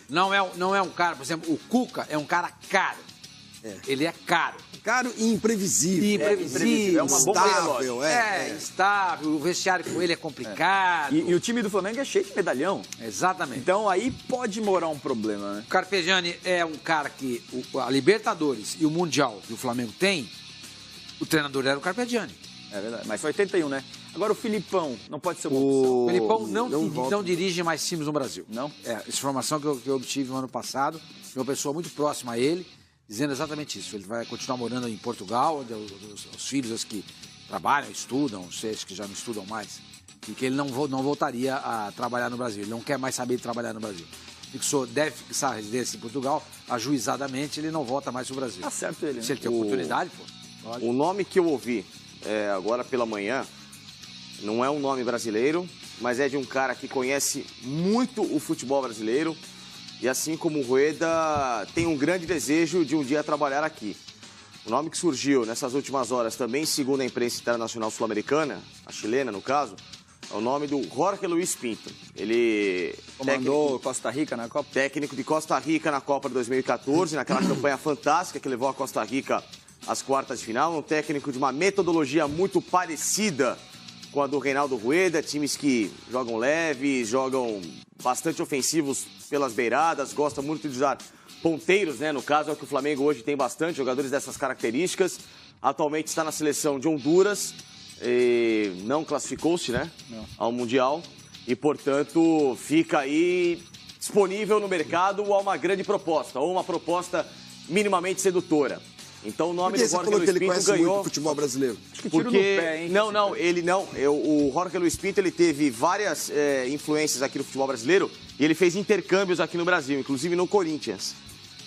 Não é um cara, por exemplo, o Cuca é um cara caro. Ele é caro. Caro e imprevisível. É uma bomba estável, estável. O vestiário com ele é complicado. E o time do Flamengo é cheio de medalhão. Exatamente. Então aí pode morar um problema, né? O Carpegiani é um cara que a Libertadores e o Mundial que o Flamengo tem, o treinador era o Carpegiani. É verdade, mas foi 81, né? Agora o Filipão não pode ser uma opção. O Filipão não dirige mais times no Brasil. Não? Essa informação que eu obtive no ano passado, de uma pessoa muito próxima a ele, dizendo exatamente isso. Ele vai continuar morando em Portugal, onde os filhos que trabalham, estudam, os que já não estudam mais, e que ele não voltaria a trabalhar no Brasil. Ele não quer mais saber de trabalhar no Brasil. Deve fixar a residência em Portugal, ajuizadamente ele não volta mais para o Brasil. Tá certo ele, né? Se ele tem oportunidade, pô. O nome que eu ouvi agora pela manhã não é um nome brasileiro, mas é de um cara que conhece muito o futebol brasileiro e, assim como o Rueda, tem um grande desejo de um dia trabalhar aqui. O nome que surgiu nessas últimas horas também, segundo a imprensa internacional sul-americana, a chilena no caso, é o nome do Jorge Luiz Pinto. Ele comandou Costa Rica na Copa? Técnico de Costa Rica na Copa de 2014, naquela campanha fantástica que levou a Costa Rica às quartas de final. Um técnico de uma metodologia muito parecida com a do Reinaldo Rueda, times que jogam leves, jogam bastante ofensivos pelas beiradas, gosta muito de usar ponteiros, né? No caso, é o que o Flamengo hoje tem bastante, jogadores dessas características. Atualmente está na seleção de Honduras, não classificou-se, né? Não. Ao Mundial. E, portanto, fica aí disponível no mercado a uma grande proposta, ou uma proposta minimamente sedutora. Então o nome do Jorge Luiz Pinto ganhou muito futebol brasileiro. Acho que tiro no pé, hein? O Jorge Luiz Pinto ele teve várias influências aqui no futebol brasileiro e ele fez intercâmbios aqui no Brasil, inclusive no Corinthians.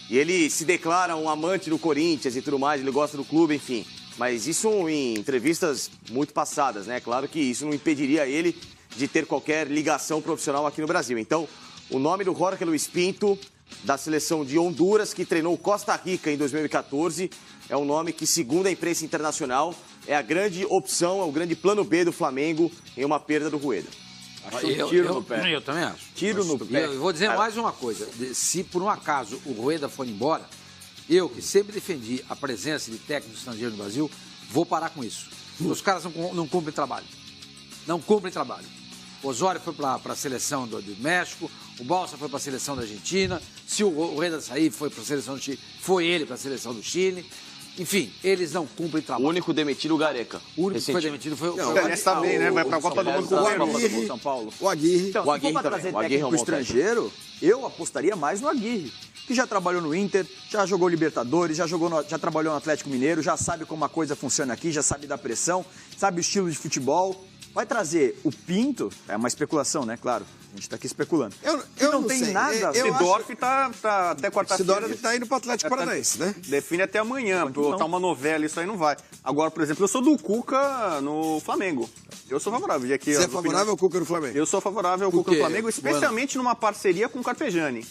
E ele se declara um amante do Corinthians e tudo mais, ele gosta do clube, enfim. Mas isso em entrevistas muito passadas, né? Claro que isso não impediria ele de ter qualquer ligação profissional aqui no Brasil. Então, o nome do Jorge Luiz Pinto, da seleção de Honduras, que treinou Costa Rica em 2014, é um nome que, segundo a imprensa internacional, é a grande opção, é o grande plano B do Flamengo em uma perda do Rueda. Acho um tiro no pé. Eu também acho. Tiro no pé. Eu vou dizer mais uma coisa. Se por um acaso o Rueda for embora, eu, que sempre defendi a presença de técnicos estrangeiros no Brasil, vou parar com isso. Os caras não cumprem trabalho. Não cumprem trabalho. O Osório foi para a seleção do México, o Balsa foi para a seleção da Argentina, se o Rueda sair, foi para a seleção do Chile, foi ele para a seleção do Chile. Enfim, eles não cumprem trabalho. O único demitido, o Gareca. O único que foi demitido foi o Esse também, né? Vai para a Copa do Mundo com o São Paulo. O Aguirre. Então, o Aguirre se for para também. trazer O Aguirre é um técnico bom estrangeiro, eu apostaria mais no Aguirre, que já trabalhou no Inter, já jogou Libertadores, já trabalhou no Atlético Mineiro, já sabe como a coisa funciona aqui, já sabe da pressão, sabe o estilo de futebol. Vai trazer o Pinto, é uma especulação, né? Claro, a gente está aqui especulando. Eu não tem sei. nada a ver. Sidorf tá até quarta-feira. Sidorf está indo para o Atlético Paranaense, né? Define até amanhã, botar uma novela, isso aí não vai. Agora, por exemplo, eu sou do Cuca no Flamengo. Eu sou favorável. Aqui, Você é favorável ao Cuca no Flamengo? Eu sou favorável ao Cuca no Flamengo, especialmente numa parceria com o Carpegiani.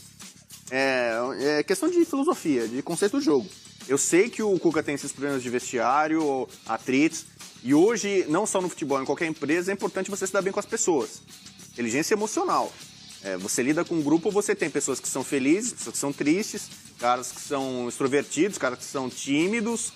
É questão de filosofia, de conceito do jogo. Eu sei que o Cuca tem esses problemas de vestiário, atritos, e hoje, não só no futebol, em qualquer empresa, é importante você se dar bem com as pessoas. Inteligência emocional. Você lida com um grupo, você tem pessoas que são felizes, pessoas que são tristes, caras que são extrovertidos, caras que são tímidos,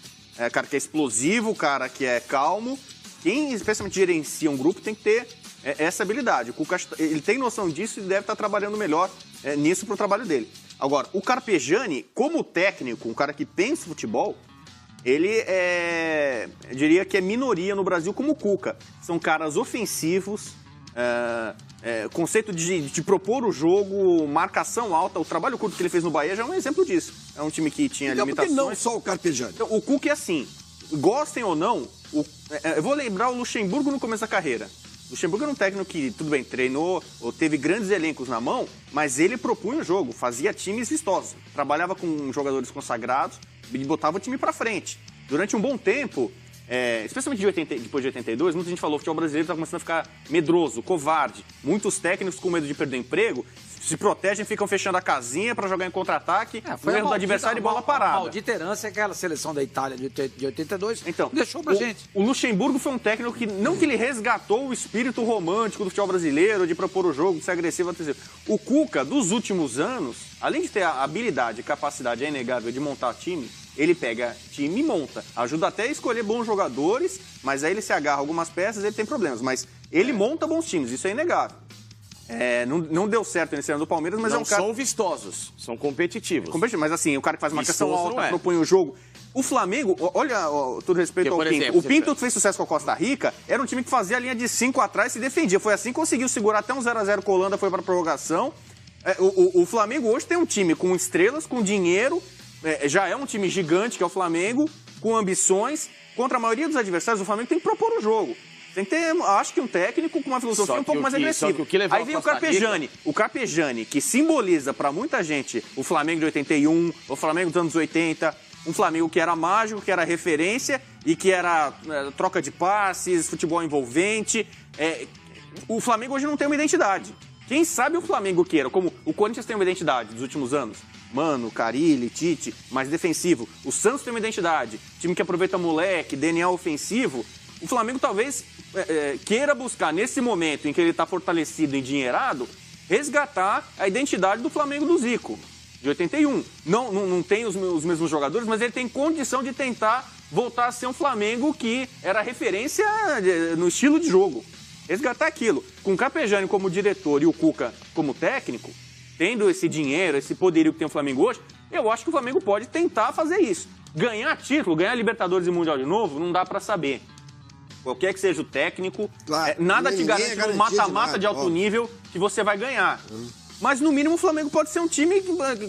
cara que é explosivo, cara que é calmo. Quem especialmente gerencia um grupo tem que ter essa habilidade. O Cuca, ele tem noção disso e deve estar trabalhando melhor nisso para o trabalho dele. Agora, o Carpegiani, como técnico, um cara que pensa em futebol, ele eu diria que é minoria no Brasil como o Cuca. São caras ofensivos, conceito de propor o jogo, marcação alta. O trabalho curto que ele fez no Bahia já é um exemplo disso. É um time que tinha limitações. Porque não só o Carpegiani. Então, o Cuca é assim, gostem ou não, eu vou lembrar o Luxemburgo no começo da carreira. O Luxemburgo era um técnico que, tudo bem, treinou, ou teve grandes elencos na mão, mas ele propunha o jogo, fazia times vistosos, trabalhava com jogadores consagrados e botava o time pra frente. Durante um bom tempo, especialmente depois de 82, muita gente falou que o futebol brasileiro está começando a ficar medroso, covarde. Muitos técnicos com medo de perder o emprego se protegem, ficam fechando a casinha para jogar em contra-ataque, o erro do adversário e bola parada. A maldita herança é aquela seleção da Itália de 82 então, deixou pra gente. O Luxemburgo foi um técnico que não que ele resgatou o espírito romântico do futebol brasileiro, de propor o jogo, de ser agressivo. O Cuca, dos últimos anos, além de ter a habilidade e capacidade inegável de montar time, ele pega time e monta. Ajuda até a escolher bons jogadores, mas aí ele se agarra a algumas peças e ele tem problemas. Mas ele monta bons times, isso é inegável. Não deu certo nesse ano do Palmeiras, mas não é um cara... são vistosos, são competitivos. Mas assim, o cara que faz marcação Vistoso alta, não é. propõe o jogo. O Flamengo, olha, todo respeito ao por Pinto. exemplo, O Pinto fez sucesso com a Costa Rica, era um time que fazia a linha de 5 atrás e se defendia. Foi assim que conseguiu segurar até um 0x0 com a Holanda, foi para a prorrogação. O Flamengo hoje tem um time com estrelas, com dinheiro, já é um time gigante, que é o Flamengo, com ambições. Contra a maioria dos adversários, o Flamengo tem que propor o jogo. Tem que ter, acho que um técnico com uma filosofia um pouco mais agressiva. Aí vem o Carpegiani. O Carpegiani, que simboliza para muita gente o Flamengo de 81, o Flamengo dos anos 80, um Flamengo que era mágico, que era referência e que era troca de passes, futebol envolvente. O Flamengo hoje não tem uma identidade. Quem sabe o Flamengo queira, como o Corinthians tem uma identidade dos últimos anos. Mano, Carille, Tite, mais defensivo. O Santos tem uma identidade, time que aproveita moleque, DNA ofensivo. O Flamengo talvez queira buscar, nesse momento em que ele está fortalecido e endinheirado, resgatar a identidade do Flamengo do Zico, de 81. Não tem os mesmos jogadores, mas ele tem condição de tentar voltar a ser um Flamengo que era referência no estilo de jogo. Resgatar aquilo. Com o Carpegiani como diretor e o Cuca como técnico, tendo esse dinheiro, esse poderio que tem o Flamengo hoje, eu acho que o Flamengo pode tentar fazer isso. Ganhar título, ganhar Libertadores e Mundial de novo, não dá para saber. Qualquer que seja o técnico, Claro, nada te garante no mata-mata de alto óbvio. nível que você vai ganhar. Mas, no mínimo, o Flamengo pode ser um time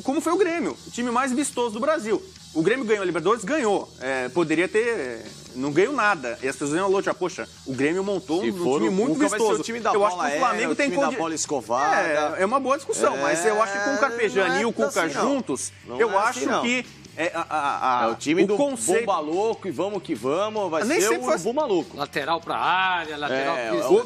como foi o Grêmio, o time mais vistoso do Brasil. O Grêmio ganhou a Libertadores? Ganhou. Poderia ter... Não ganhou nada. E as pessoas iam falar, poxa, o Grêmio montou um time muito vistoso. Vai ser o time da eu bola acho que o Flamengo tem da bola escovada. É uma boa discussão, mas eu acho que com o Carpegiani e o Cuca assim, juntos, não eu é acho assim, não. que... É o time do conceito... bomba louco e vamos que vamos, vai Nem ser sempre o urubu maluco. Lateral pra área, lateral...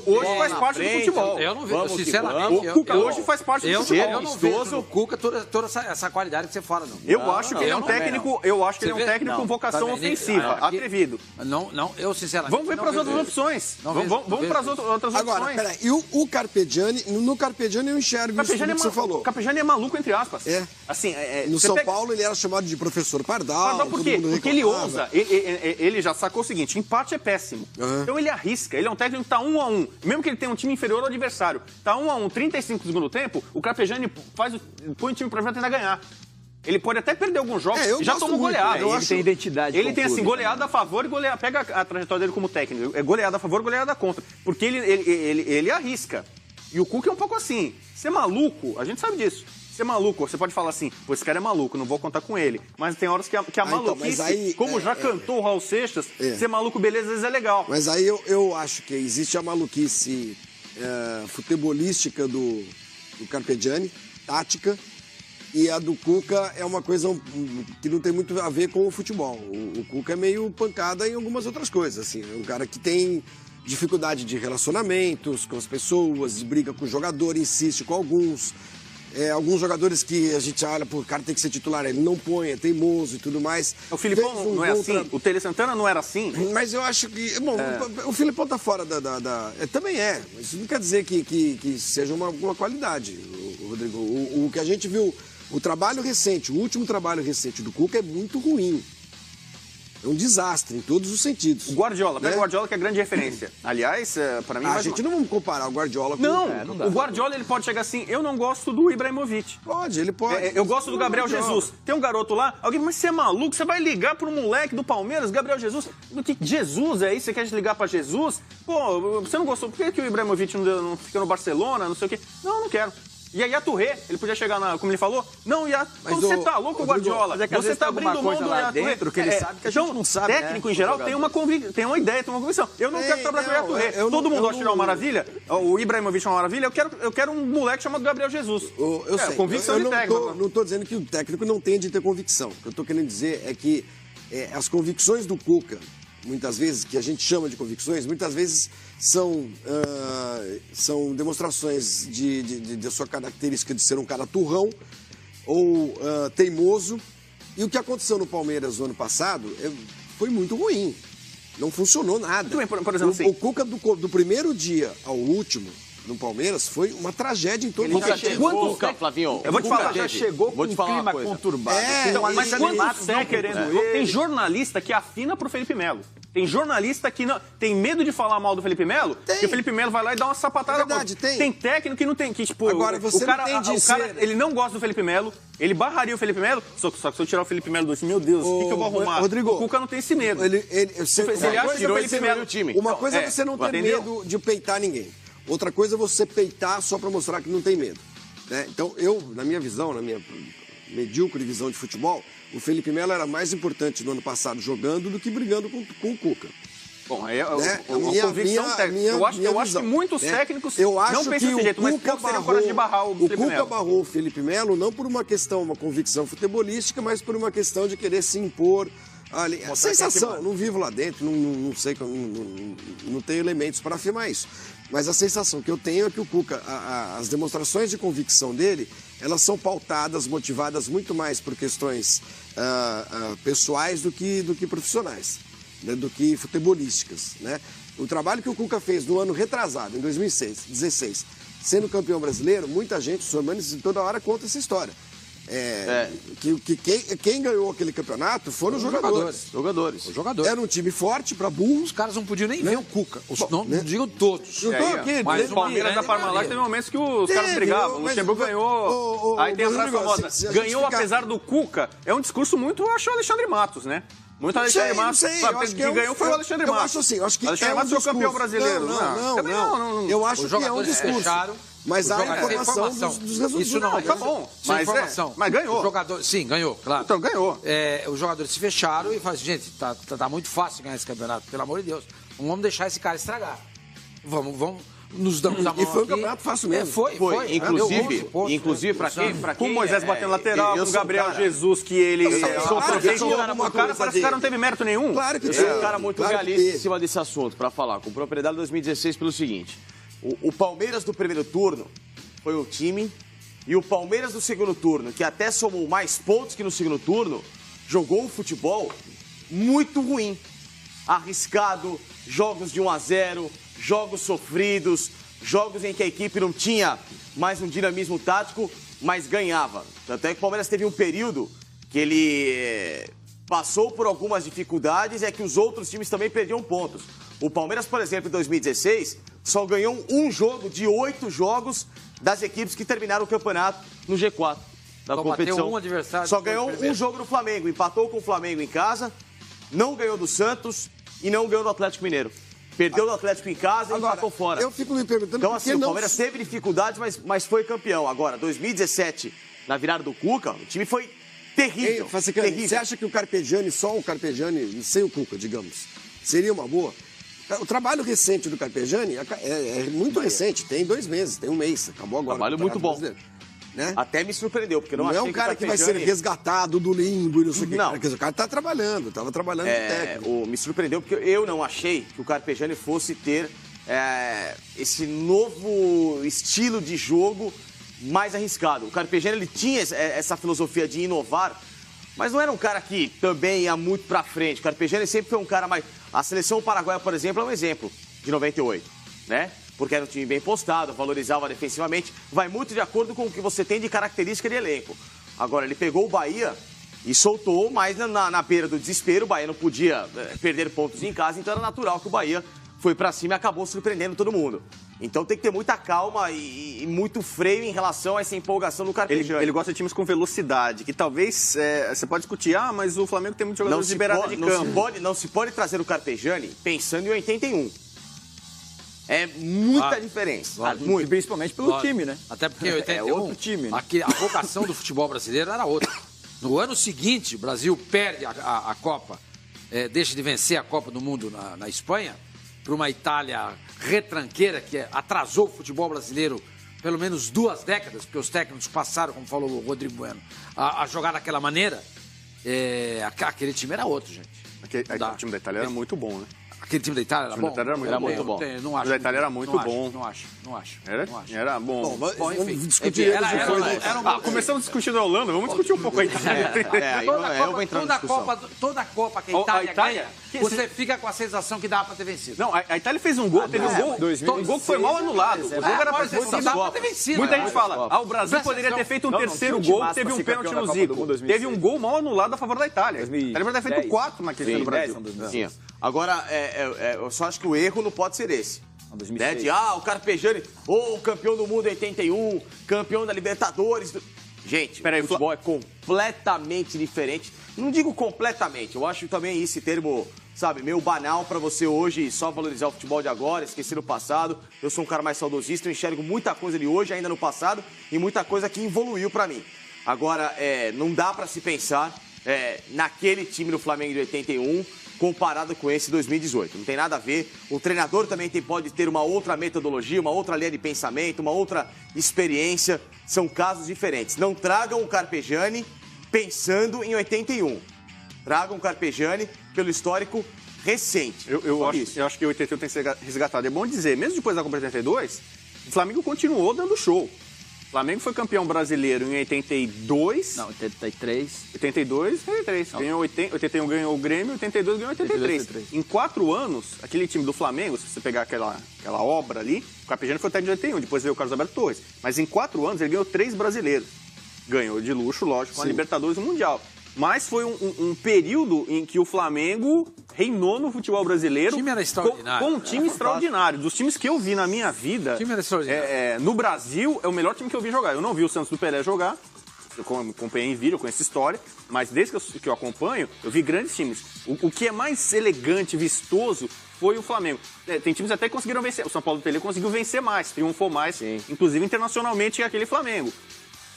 Hoje faz parte do futebol. Eu não vejo, Vamos que sinceramente... O Cuca hoje faz parte do futebol. Eu não vejo no Cuca toda essa qualidade que você fala, não. Eu acho que ele é um técnico, com vocação Tá ofensiva, atrevido. Não, eu sinceramente... Vamos ver para as outras opções. Vamos para as outras Agora, opções. peraí, e o Carpegiani, no Carpegiani eu enxergo isso tudo que você falou. O Carpegiani é maluco, entre aspas. Assim, no você São Paulo ele era chamado de professor Pardal. Por quê? Porque ele ousa, ele já sacou o seguinte, empate é péssimo. Então ele arrisca, ele é um técnico que tá 1-1. Mesmo que ele tenha um time inferior ao adversário, tá 1-1, 35 do segundo tempo, o Carpegiani põe o time pra tentar ganhar. Ele pode até perder alguns jogos, já tomou goleada. Ele tem identidade. Ele tem, assim, goleada a favor e goleada... Pega a trajetória dele como técnico. É goleada a favor e goleada contra. Porque ele arrisca. E o Cuca é um pouco assim. Ser maluco, a gente sabe disso. Ser maluco, você pode falar assim, pô, esse cara é maluco, não vou contar com ele. Mas tem horas que a maluquice, então, aí, como já cantou o Raul Seixas, ser maluco, beleza, às vezes é legal. Mas aí eu acho que existe a maluquice futebolística do Carpegiani, tática, e a do Cuca é uma coisa que não tem muito a ver com o futebol. O Cuca é meio pancada em algumas outras coisas, assim. É um cara que tem dificuldade de relacionamentos com as pessoas, briga com o jogador, insiste com alguns. Alguns jogadores que a gente olha, pô, o cara tem que ser titular, ele não põe, é teimoso e tudo mais. O Filipão não é assim? O Tele Santana não era assim? Mas eu acho que... Bom, o Filipão tá fora também mas isso não quer dizer que seja uma qualidade, Rodrigo. O que a gente viu, o último trabalho recente do Cuca é muito ruim. É um desastre em todos os sentidos. O Guardiola, pega o Guardiola que é grande referência. Aliás, para mim... A gente não vamos comparar o Guardiola com... Não, o Guardiola ele pode chegar assim, eu não gosto do Ibrahimovic. Ele pode. Eu gosto do Gabriel Jesus. Tem um garoto lá, mas você é maluco? Você vai ligar pro moleque do Palmeiras, Gabriel Jesus? Que Jesus é isso? Você quer ligar pra Jesus? Pô, você não gostou? Por que o Ibrahimovic não fica no Barcelona, não sei o quê? Não quero. E a Yaya Touré, ele podia chegar como ele falou, não, você tá louco, Guardiola, você tá abrindo mão do Yaya Touré. Que ele sabe que a gente não sabe, técnico, em geral, tem uma ideia, tem uma convicção. Eu não quero trabalhar com o Yaya Touré. Todo mundo acha que é uma maravilha, o Ibrahimovic é uma maravilha, eu quero um moleque chamado Gabriel Jesus. Eu sei, convicção de técnico. Não tô dizendo que o técnico não tem de ter convicção. O que eu tô querendo dizer é que as convicções do Cuca muitas vezes, que a gente chama de convicções, muitas vezes são demonstrações de sua característica de ser um cara turrão ou teimoso. E o que aconteceu no Palmeiras no ano passado foi muito ruim. Não funcionou nada. Muito bem, por exemplo, o Cuca, do primeiro dia ao último, no Palmeiras, foi uma tragédia em todo Ele mundo. já chegou, Flavinho. Eu vou te falar, Já chegou com um clima conturbado. mas Quantos não querendo ele. Tem jornalista que afina pro Felipe Melo. Tem jornalista que não, tem medo de falar mal do Felipe Melo, porque o Felipe Melo vai lá e dá uma sapatada. É verdade, tem. Tem técnico que não tem. Que, tipo, Agora, você o cara, não tem de o cara, ser- ele não gosta do Felipe Melo, ele barraria o Felipe Melo, só que se eu tirar o Felipe Melo do time, meu Deus, o que eu vou arrumar? Rodrigo, O Cuca não tem esse medo. Ele Se ele acha que tirou vai o ser- Felipe Melo do time. Uma coisa é você não ter entendeu? medo de peitar ninguém. Outra coisa é você peitar só para mostrar que não tem medo. Né? Então, na minha visão, na minha medíocre visão de futebol, o Felipe Melo era mais importante no ano passado jogando do que brigando com o Cuca. Bom, Né? uma convicção técnica. Eu acho que visão, muitos né? técnicos Eu acho não pensam que desse jeito, o mas Cuca poucos teriam coragem de barrar o Felipe Cuca Melo. barrou o Felipe Melo não por uma convicção futebolística, mas por uma questão de querer se impor ali. A sensação, não vivo lá dentro, não sei, não tenho elementos para afirmar isso. Mas a sensação que eu tenho é que o Cuca, as demonstrações de convicção dele, elas são pautadas, motivadas muito mais por questões pessoais do que profissionais, né, do que futebolísticas, né? O trabalho que o Cuca fez no ano retrasado, em 2016, sendo campeão brasileiro, muita gente, o senhor Manes, toda hora conta essa história. Quem ganhou aquele campeonato foram os jogadores. Os jogadores. Era um time forte para burros. Os caras não podiam nem ver o Cuca. Não digam todos. Eu tô aqui, mas desde O Palmeiras da Parmalat teve momentos que os caras brigavam. O mas- Luxemburgo ganhou. Aí tem a frase Rodrigo, famosa: se a gente ganhou ficar- apesar do Cuca. É um discurso muito, eu acho, o Alexandre Matos, né? Muito Alexandre Matos. Não sei, Sabe, eu acho quem ganhou foi o Alexandre Matos. Eu acho assim, eu acho que Alexandre é um Matos foi o campeão discurso. brasileiro. Também Não. Eu acho Os que é um jogadores discurso. fecharam. Mas Os há jogadores- informação informação. dos resultados. Isso não, Tá bom, Sem mas informação. mas ganhou. Os jogadores, sim, ganhou, claro. Então, ganhou. Os jogadores se fecharam e falaram assim, gente, tá muito fácil ganhar esse campeonato, pelo amor de Deus. Não vamos deixar esse cara estragar. Vamos nos damos a mão E foi um aqui. campeonato fácil mesmo. Foi. Inclusive, pra quem Com o Moisés batendo lateral, eu com o sou Gabriel cara- Jesus, que ele soltou claro o que peito. tinha alguma O cara coisa parece que o cara não dele. teve mérito nenhum. Claro que Eu tinha. sou um cara muito Claro que realista em teve. cima desse assunto, para falar com propriedade 2016 pelo seguinte. O Palmeiras do primeiro turno foi o time e o Palmeiras do segundo turno, que até somou mais pontos que no segundo turno, jogou um futebol muito ruim. Arriscado, jogos de 1-0, jogos sofridos, jogos em que a equipe não tinha mais um dinamismo tático, mas ganhava. Tanto é que o Palmeiras teve um período que ele passou por algumas dificuldades e é que os outros times também perdiam pontos. O Palmeiras, por exemplo, em 2016, só ganhou um jogo de 8 jogos das equipes que terminaram o campeonato no G4 da Só competição. bateu um adversário Só que foi o ganhou primeiro. um jogo no Flamengo, empatou com o Flamengo em casa, não ganhou do Santos e não ganhou do Atlético Mineiro. Perdeu do Atlético em casa e empatou fora. Eu fico me perguntando Então, por assim, que o não... Palmeiras teve dificuldades, mas foi campeão. Agora, 2017, na virada do Cuca, o time foi terrível. Você acha que o Carpegiani, só o Carpegiani, sem o Cuca, digamos, seria uma boa? O trabalho recente do Carpegiani é muito recente, tem 2 meses, tem 1 mês, acabou agora. Trabalho o muito bom. Brasileiro, né? Até me surpreendeu, porque eu não Não é achei um cara que vai ser Carpegiani- resgatado do limbo e não sei o quê. Não. Quer dizer, o cara tá trabalhando, estava trabalhando de técnico. Me surpreendeu porque eu não achei que o Carpegiani fosse ter esse novo estilo de jogo mais arriscado. O Carpegiani ele tinha essa filosofia de inovar, mas não era um cara que também ia muito pra frente. O Carpegiani sempre foi um cara mais... A seleção paraguaia, por exemplo, é um exemplo de 98, né? Porque era um time bem postado, valorizava defensivamente. Vai muito de acordo com o que você tem de característica de elenco. Agora, ele pegou o Bahia e soltou, mas na beira do desespero, o Bahia não podia perder pontos em casa, então era natural que o Bahia foi pra cima e acabou surpreendendo todo mundo. Então tem que ter muita calma e muito freio em relação a essa empolgação do Carpegiani. Ele gosta de times com velocidade, que talvez você pode discutir, mas o Flamengo tem muitos jogadores de beirada de campo. Não se pode trazer o Carpegiani pensando em 81. É muita diferença. Lógico. Muito. Principalmente pelo Lógico. time, né? Até porque em 81, É outro time, né? a vocação do futebol brasileiro era outra. No ano seguinte, o Brasil perde a Copa, deixa de vencer a Copa do Mundo na Espanha, para uma Itália retranqueira que atrasou o futebol brasileiro pelo menos 2 décadas, porque os técnicos passaram, como falou o Rodrigo Bueno, a jogar daquela maneira. Aquele time era outro, gente. O time da Itália era muito bom, né? Aquele time da Itália era bom? O time da Itália era muito bom. Não acho. O da Itália era muito bom. Não acho. Era bom. Bom, enfim. Discutir Começamos discutindo a Holanda, vamos discutir um pouco a Itália. Eu vou entrar na discussão. Toda Copa que a Itália ganha, você fica com a sensação que dá pra ter vencido. Não, a Itália fez um gol, teve um gol que foi mal anulado. O jogo era pra ser dá pra ter vencido. Muita gente fala, o Brasil poderia ter feito um terceiro gol, teve um pênalti no Zico. Teve um gol mal anulado a favor da Itália. A Itália poderia ter feito 4 naquele ano no Brasil. Agora, eu só acho que o erro não pode ser esse. 2006. O Carpegiani, o campeão do mundo em 81, campeão da Libertadores. Gente, o futebol é completamente diferente. Não digo completamente, eu acho também esse termo, sabe, meio banal pra você hoje só valorizar o futebol de agora, esquecer o passado. Eu sou um cara mais saudosista, eu enxergo muita coisa de hoje, ainda no passado, e muita coisa que evoluiu pra mim. Agora, não dá pra se pensar naquele time do Flamengo de 81 comparado com esse 2018. Não tem nada a ver. O treinador também pode ter uma outra metodologia, uma outra linha de pensamento, uma outra experiência. São casos diferentes. Não tragam o Carpegiani pensando em 81. Tragam o Carpegiani pelo histórico recente. Eu acho que o 81 tem que ser resgatado. É bom dizer, mesmo depois da Copa de 82, o Flamengo continuou dando show. O Flamengo foi campeão brasileiro em 82. Não, 83. 82, 83. Ganhou 81 ganhou o Grêmio, 82 ganhou 83. Em 4 anos, aquele time do Flamengo, se você pegar aquela obra ali, o Carpegiani foi até de 81, depois veio o Carlos Alberto Torres. Mas em 4 anos ele ganhou 3 brasileiros. Ganhou de luxo, lógico, com a Libertadores e o Mundial. Mas foi um período em que o Flamengo reinou no futebol brasileiro. O time era extraordinário. Com um time extraordinário. Dos times que eu vi na minha vida, o time era extraordinário. No Brasil, é o melhor time que eu vi jogar. Eu não vi o Santos do Pelé jogar. Eu acompanhei em vídeo, eu conheço história. Mas desde que eu acompanho, eu vi grandes times. O que é mais elegante, vistoso, foi o Flamengo. Tem times até que conseguiram vencer. O São Paulo do Pelé conseguiu vencer mais, triunfou mais, inclusive internacionalmente, que aquele Flamengo.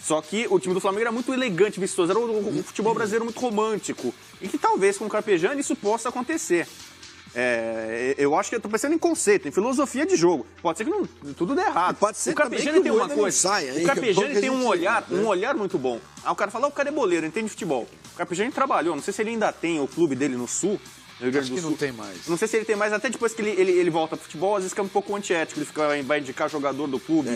Só que o time do Flamengo era muito elegante, vistoso, era um futebol brasileiro muito romântico. E que talvez com o Carpegiani isso possa acontecer. Eu acho que eu tô pensando em conceito, em filosofia de jogo. Pode ser que tudo dê errado. Pode ser o Carpegiani tem uma coisa. O Carpegiani tem um olhar muito bom. O cara fala, o cara é boleiro, entende futebol. O Carpegiani trabalhou, não sei se ele ainda tem o clube dele no Sul. Acho que não tem mais. Não sei se ele tem mais, até depois que ele volta pro futebol, às vezes fica um pouco antiético, ele vai indicar jogador do clube.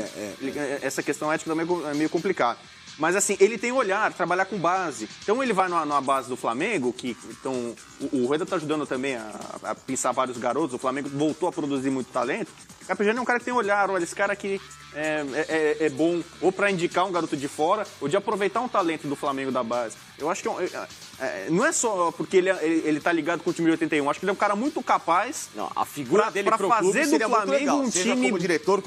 Essa questão ética também é meio complicada. Mas assim, ele tem olhar, trabalhar com base. Então ele vai numa base do Flamengo, então o Rueda tá ajudando também a pensar vários garotos, o Flamengo voltou a produzir muito talento. O Carpegiani é um cara que tem olhar, olha, esse cara aqui é bom, ou para indicar um garoto de fora, ou de aproveitar um talento do Flamengo da base. Eu acho que não é só porque ele tá ligado com o time de 81, acho que ele é um cara muito capaz. Não, a figura dele pra fazer do Flamengo um time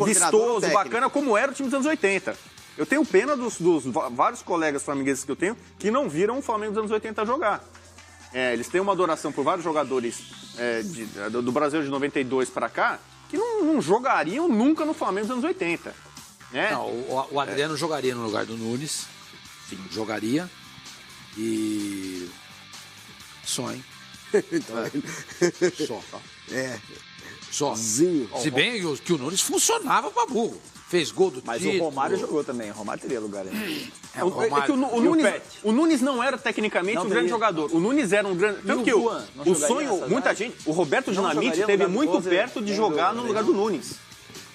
vistoso, bacana, como era o time dos anos 80. Eu tenho pena dos vários colegas flamengueses que eu tenho que não viram o Flamengo dos anos 80 jogar. Eles têm uma adoração por vários jogadores do Brasil de 92 para cá que não jogariam nunca no Flamengo dos anos 80. Não, o Adriano jogaria no lugar do Nunes. Sim, jogaria. E... Só, hein? Só. Só. Se bem que o Nunes funcionava pra burro. Fez gol do Mas título. o Romário jogou também. O Romário teria lugar aí. O Nunes não era tecnicamente um grande jogador. O Nunes era um grande... Tanto que o sonho, muita gente... O Roberto Dinamite esteve muito perto de jogar no lugar do Nunes.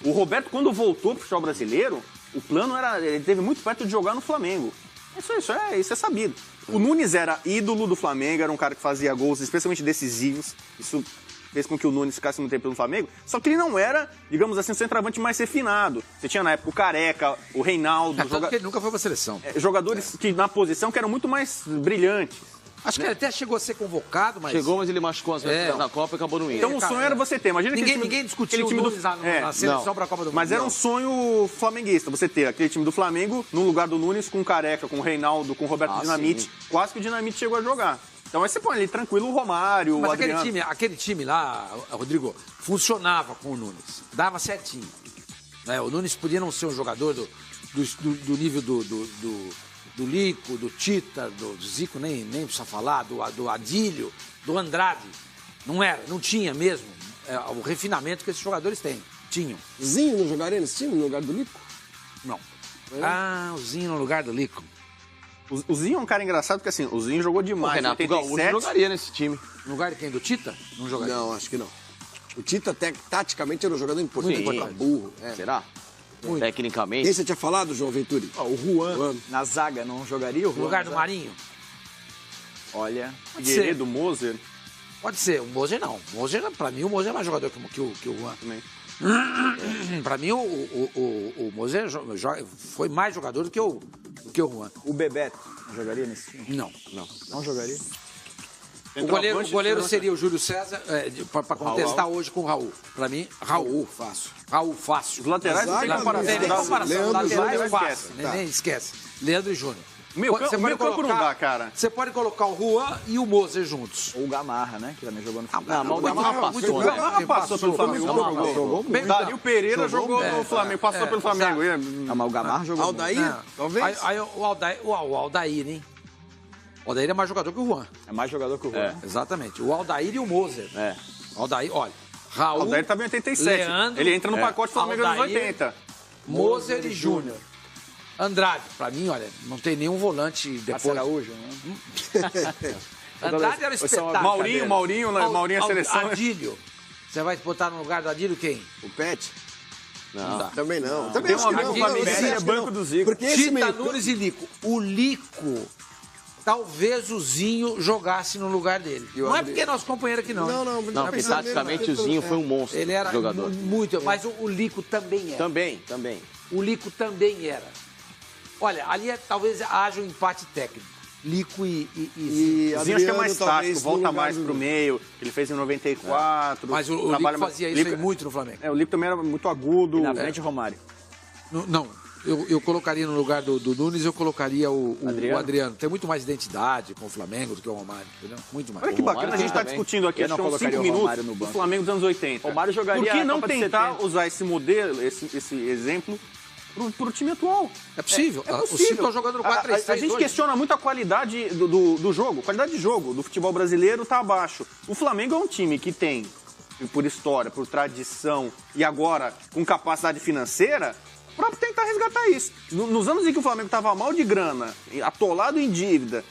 O Roberto, quando voltou pro futebol brasileiro, o plano era... Ele esteve muito perto de jogar no Flamengo. Isso é sabido. O Nunes era ídolo do Flamengo, era um cara que fazia gols, especialmente decisivos. Isso fez com que o Nunes ficasse muito tempo no Flamengo. Só que ele não era, digamos assim, um centroavante mais refinado. Você tinha na época o Careca, o Reinaldo. Porque ele nunca foi pra seleção. Jogadores que na posição que eram muito mais brilhantes. Acho que ele até chegou a ser convocado, mas... Chegou, mas ele machucou as vezes na Copa e acabou não indo. Então o sonho era você ter. Imagina ninguém discutiu o Nunes na seleção para a Copa do Mundo. Mas era um sonho flamenguista, você ter aquele time do Flamengo no lugar do Nunes com o Careca, com o Reinaldo, com o Roberto Dinamite. Sim. Quase que o Dinamite chegou a jogar. Então aí você põe ali tranquilo o Romário, o Adriano. Mas aquele time lá, Rodrigo, funcionava com o Nunes. Dava certinho. O Nunes podia não ser um jogador do nível do Lico, do Tita, do Zico, nem precisa falar, do Adílio, do Andrade. Não tinha mesmo o refinamento que esses jogadores têm. Tinham. Zinho não jogaria nesse time, no lugar do Lico? Não. O Zinho no lugar do Lico. O Zinho é um cara engraçado, porque assim, o Zinho jogou O demais. Renato 87, Gaúcho jogaria nesse time. No lugar de quem? Do Tita? Não jogaria. Não, acho que não. O Tita, taticamente, era um jogador importante. Sim. Contra burro. É. Será? Muito. Tecnicamente. Quem você tinha falado, João Venturi? Ó, o Juan na zaga não jogaria o Juan? No lugar do na zaga? Marinho? Olha, Figueiredo, Moser. Pode ser. O Moser não. Pra mim, o Moser é mais jogador que o Juan. Também. Pra mim, o Moser foi mais jogador do que o Juan. o Bebeto não jogaria nesse time? Não. Não jogaria? O goleiro seria o Júlio César, pra contestar hoje com o Raul. Pra mim, Raul fácil. Raul fácil. Os laterais não tem Zaga, comparação. Tem nem Leandro, comparação. Leandro, Laterais Júnior, fácil. esquece. Nem esquece. Leandro e Júnior. Meio Você campo, pode campo não dá, cara. Você pode colocar o Juan e o Moser juntos. Ou o Gamarra, né? Que também jogou no Flamengo. Não, mas o Gamarra passou, O né? Gamarra passou pelo Flamengo. Jogou Bem, Dario Pereira jogou no Flamengo, passou pelo Flamengo. Ah, mas o Gamarra jogou muito. Aldair? Não. Talvez. Aí o Aldair, hein? O Aldair é mais jogador que o Juan. É mais jogador que o Juan. Exatamente. O Aldair e o Moser. É. O Aldair, olha. Raul, O Aldair estava em 87. Leandro, Ele entra no pacote Flamengo dos Aldair, 80. Moser e Júnior. Andrade, pra mim, olha, não tem nenhum volante Cássio depois. Araújo, né? Andrade era espetáculo. Maurinho na seleção. né? Adílio. Você vai botar no lugar do Adílio quem? O Pet? Não. Também não. Também Tem acho um que amigo não. Flamengo, Esse é acho que banco não. do Zico. Porque esse Tita, meio Nunes e Lico. O Lico, talvez o Zinho jogasse no lugar dele. Não é porque é nosso companheiro aqui, não. Não, Não, porque taticamente o Zinho foi um monstro Ele era jogador. muito, mas o Lico também era. Também. O Lico também era. Olha, ali talvez haja um empate técnico. Lico e Zinho. E O Zinho acho que é mais Adriano, tático, talvez, no volta lugar mais do- pro meio. Ele fez em 94. Mas o Lico trabalha mais- fazia isso Lico- aí muito no Flamengo. O Lico também era muito agudo. E na frente, Romário. Não, eu colocaria no lugar do Nunes, eu colocaria o Adriano. Tem muito mais identidade com o Flamengo do que o Romário, entendeu? Muito mais. Olha que bacana, a Romário gente está também. discutindo aqui, Eu acho não que uns colocaria 5 o minutos Romário no do banco. Flamengo dos anos 80. Romário jogaria Por que a não Copa de tentar 70? usar esse modelo, esse exemplo, pro time atual? É possível. É O possível. Chico tá jogando no 4-3-3 A gente hoje. questiona muito a qualidade do jogo. A qualidade de jogo do futebol brasileiro está abaixo. O Flamengo é um time que tem, por história, por tradição e agora com capacidade financeira, para tentar resgatar isso. Nos anos em que o Flamengo estava mal de grana, atolado em dívida,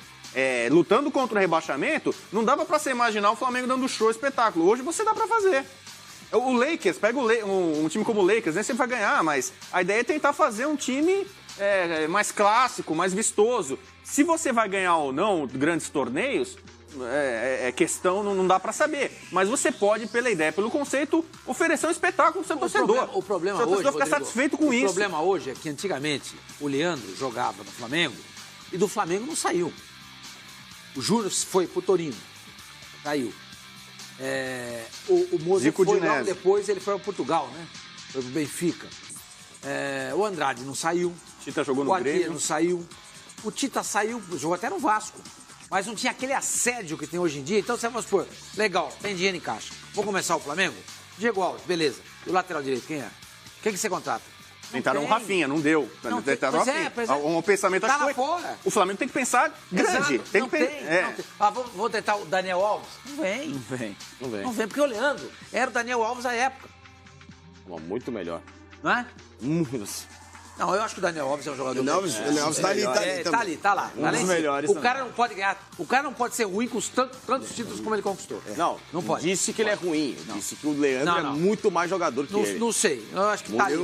lutando contra o rebaixamento, não dava para você imaginar o Flamengo dando show, espetáculo. Hoje você dá para fazer. O Lakers, pega um time como o Lakers, nem sempre vai ganhar, mas a ideia é tentar fazer um time mais clássico, mais vistoso. Se você vai ganhar ou não grandes torneios, questão, não dá pra saber. Mas você pode, pela ideia, pelo conceito, oferecer um espetáculo pro seu torcedor. O problema seu hoje, torcedor fica Rodrigo, satisfeito com o isso. problema hoje é que antigamente o Leandro jogava no Flamengo e do Flamengo não saiu. O Júnior foi pro Torino, saiu. O Moser Zico foi Dinese. logo depois, ele foi ao Portugal, né? Foi pro Benfica. O Andrade não saiu. Tita jogou no O Arqueiro Grêmio. não saiu. O Tita saiu, jogou até no Vasco. Mas não tinha aquele assédio que tem hoje em dia. Então você vai supor, legal, tem dinheiro em caixa. Vou começar o Flamengo? Diego Alves, beleza. E o lateral direito, quem é? Quem que você contrata? Não Tentaram o tem. Rafinha, não deu. Não tem. Tentaram o Pois é, Rafinha. pois é. Um pensamento Tá acho lá que foi. fora. O Flamengo tem que pensar grande. Exato. Tem Não que tem, pensar. não tem. Vou tentar o Daniel Alves? Não vem. Não vem. Não vem, porque o Leandro era o Daniel Alves à época, Muito melhor. não é? Muito. Não, eu acho que o Daniel Alves é um jogador... Daniel Alves tá ali, tá ali tá também. ali, tá lá. Um Tá lá dos em cima. melhores O também. cara não pode ganhar, o cara não pode ser ruim com os tantos títulos como ele conquistou. Não Não pode. disse que ele é ruim. Disse que o Leandro Não. é muito mais jogador que ele. Não sei, eu acho que tá ali.